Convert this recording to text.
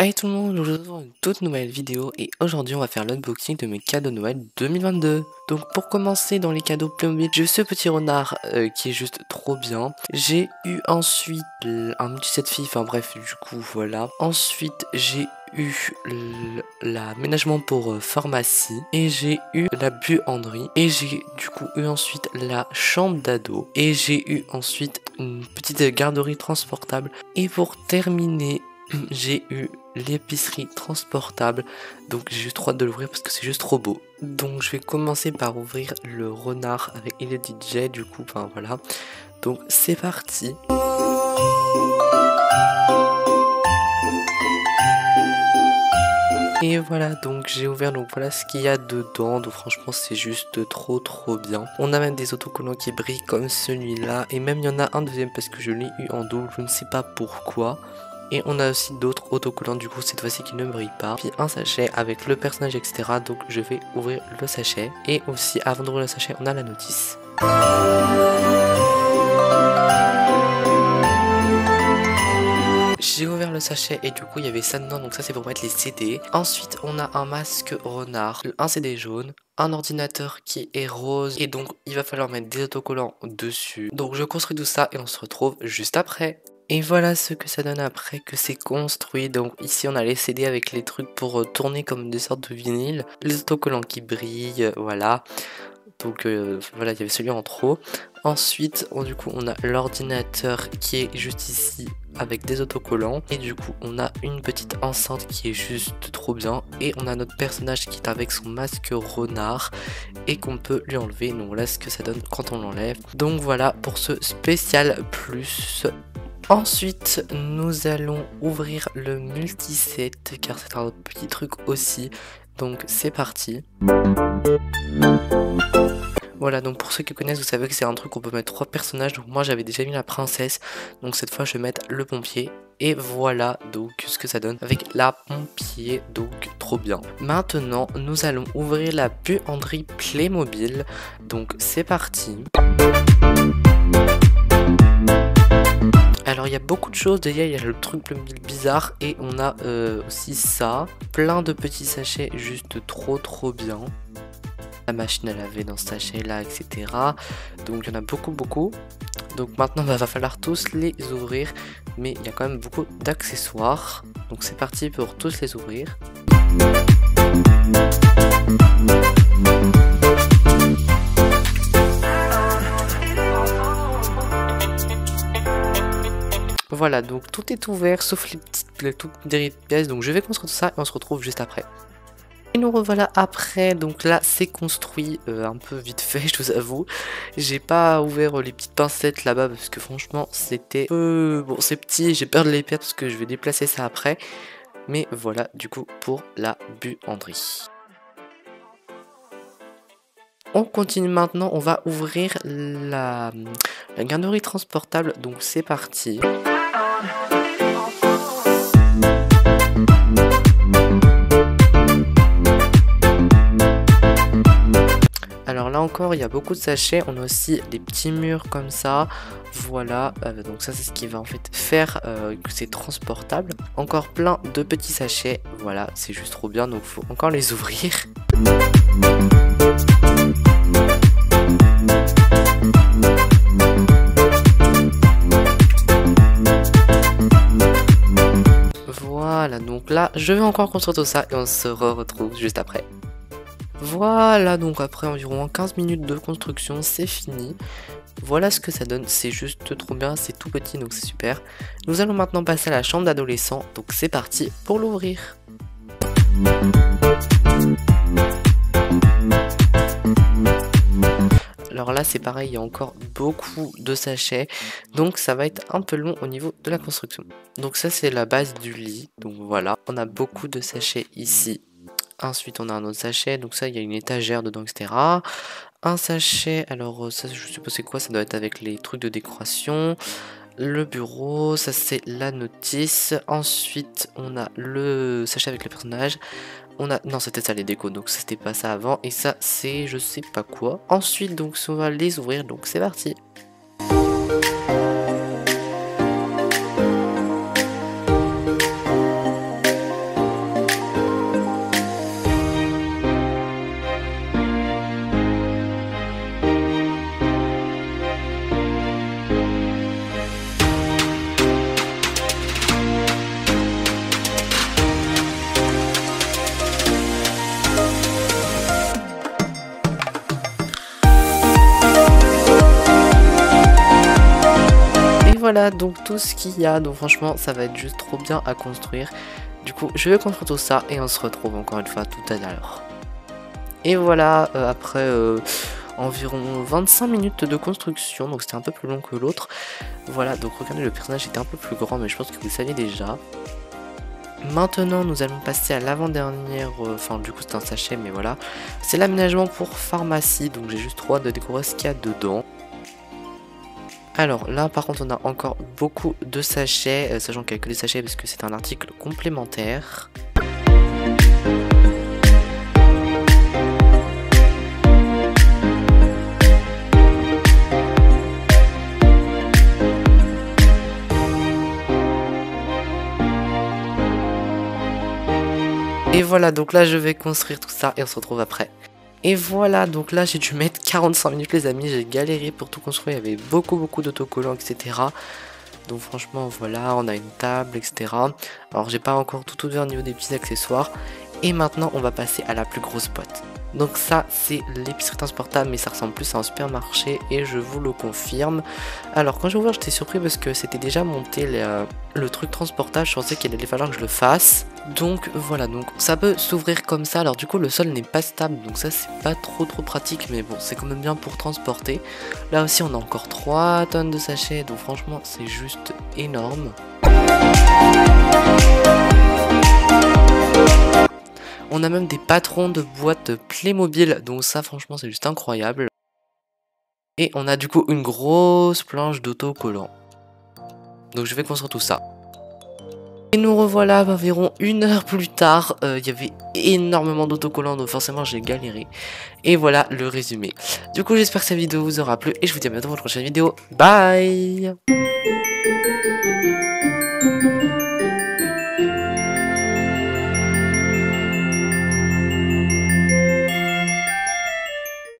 Hey tout le monde, je vous retrouve dans une toute nouvelle vidéo et aujourd'hui on va faire l'unboxing de mes cadeaux Noël 2022. Donc pour commencer dans les cadeaux Playmobil, j'ai eu ce petit renard qui est juste trop bien. J'ai eu ensuite un multi-set fille, enfin bref du coup voilà. Ensuite j'ai eu l'aménagement pour pharmacie et j'ai eu la buanderie et j'ai du coup eu ensuite la chambre d'ado et j'ai eu ensuite une petite garderie transportable et pour terminer j'ai eu l'épicerie transportable, donc j'ai juste trop hâte de l'ouvrir parce que c'est juste trop beau. Donc je vais commencer par ouvrir le renard avec il est DJ du coup, enfin voilà. Donc c'est parti. Et voilà, donc j'ai ouvert, donc voilà ce qu'il y a dedans, donc franchement c'est juste trop bien. On a même des autocollants qui brillent comme celui-là, et même il y en a un deuxième parce que je l'ai eu en double, je ne sais pas pourquoi. Et on a aussi d'autres autocollants du coup cette fois-ci qui ne brillent pas. Puis un sachet avec le personnage etc. Donc je vais ouvrir le sachet. Et aussi avant d'ouvrir le sachet on a la notice. J'ai ouvert le sachet et du coup il y avait ça dedans, donc ça c'est pour mettre les CD. Ensuite on a un masque renard, un CD jaune, un ordinateur qui est rose et donc il va falloir mettre des autocollants dessus. Donc je construis tout ça et on se retrouve juste après. Et voilà ce que ça donne après que c'est construit. Donc ici on a les CD avec les trucs pour tourner comme des sortes de vinyle, les autocollants qui brillent, voilà. Donc voilà, il y avait celui en trop. Ensuite, du coup, on a l'ordinateur qui est juste ici avec des autocollants. Et du coup, on a une petite enceinte qui est juste trop bien. Et on a notre personnage qui est avec son masque renard et qu'on peut lui enlever. Donc voilà ce que ça donne quand on l'enlève. Donc voilà pour ce spécial plus. Ensuite, nous allons ouvrir le multiset car c'est un petit truc aussi. Donc c'est parti. Voilà, donc pour ceux qui connaissent, vous savez que c'est un truc où on peut mettre 3 personnages. Donc moi j'avais déjà mis la princesse, donc cette fois je vais mettre le pompier. Et voilà donc ce que ça donne avec la pompier, donc trop bien. Maintenant nous allons ouvrir la buanderie Playmobil, donc c'est parti. Alors il y a beaucoup de choses, déjà il y a le truc Playmobil bizarre et on a aussi ça. Plein de petits sachets juste trop bien. La machine à laver dans ce sachet là, etc. Donc il y en a beaucoup. Donc maintenant va falloir tous les ouvrir, mais il y a quand même beaucoup d'accessoires. Donc c'est parti pour tous les ouvrir. Voilà, donc tout est ouvert sauf les toutes dernières pièces. Donc je vais construire tout ça et on se retrouve juste après. Et nous revoilà après, donc là c'est construit un peu vite fait, je vous avoue. J'ai pas ouvert les petites pincettes là-bas parce que franchement c'était bon c'est petit, j'ai peur de les perdre parce que je vais déplacer ça après. Mais voilà du coup pour la buanderie. On continue maintenant, on va ouvrir la garderie transportable, donc c'est parti. Alors là encore il y a beaucoup de sachets, on a aussi des petits murs comme ça, voilà, donc ça c'est ce qui va en fait faire que c'est transportable. Encore plein de petits sachets, voilà, c'est juste trop bien, donc faut encore les ouvrir. Voilà, donc là je vais encore construire tout ça et on se retrouve juste après. Voilà, donc après environ 15 minutes de construction, c'est fini. Voilà ce que ça donne, c'est juste trop bien, c'est tout petit donc c'est super. Nous allons maintenant passer à la chambre d'adolescent, donc c'est parti pour l'ouvrir. Alors là c'est pareil, il y a encore beaucoup de sachets, donc ça va être un peu long au niveau de la construction. Donc ça c'est la base du lit, donc voilà, on a beaucoup de sachets ici. Ensuite on a un autre sachet, donc ça il y a une étagère dedans etc. Un sachet, alors ça je sais pas c'est quoi, ça doit être avec les trucs de décoration. Le bureau, ça c'est la notice. Ensuite on a le sachet avec le personnage. On a, non c'était ça les décos, donc c'était pas ça avant. Et ça c'est je sais pas quoi. Ensuite donc on va les ouvrir, donc c'est parti. voilà donc tout ce qu'il y a, donc franchement ça va être juste trop bien à construire. Du coup je vais construire tout ça et on se retrouve encore une fois tout à l'heure. Et voilà, après environ 25 minutes de construction, donc c'était un peu plus long que l'autre. Voilà, donc regardez, le personnage était un peu plus grand, mais je pense que vous le saviez déjà. Maintenant, nous allons passer à l'avant-dernière, enfin du coup c'est un sachet, mais voilà. C'est l'aménagement pour pharmacie, donc j'ai juste trop hâte de découvrir ce qu'il y a dedans. Alors là par contre on a encore beaucoup de sachets, sachant qu'il n'y a que des sachets parce que c'est un article complémentaire. Et voilà, donc là je vais construire tout ça et on se retrouve après. Et voilà, donc là j'ai dû mettre 45 minutes les amis, j'ai galéré pour tout construire, il y avait beaucoup d'autocollants etc. Donc franchement voilà, on a une table etc. Alors j'ai pas encore tout ouvert au niveau des petits accessoires. Et maintenant on va passer à la plus grosse boîte. Donc ça c'est l'épicerie transportable, mais ça ressemble plus à un supermarché et je vous le confirme. Alors quand j'ai ouvert j'étais surpris parce que c'était déjà monté le truc transportable, je pensais qu'il allait falloir que je le fasse. Donc voilà, donc ça peut s'ouvrir comme ça, alors du coup le sol n'est pas stable, donc ça c'est pas trop pratique, mais bon c'est quand même bien pour transporter. Là aussi on a encore 3 tonnes de sachets, donc franchement c'est juste énorme. On a même des patrons de boîtes Playmobil, donc ça franchement c'est juste incroyable. Et on a du coup une grosse planche d'autocollants. Donc je vais construire tout ça. Et nous revoilà environ 1 heure plus tard, il y avait énormément d'autocollants, donc forcément j'ai galéré. Et voilà le résumé. Du coup j'espère que cette vidéo vous aura plu et je vous dis à bientôt pour une prochaine vidéo. Bye!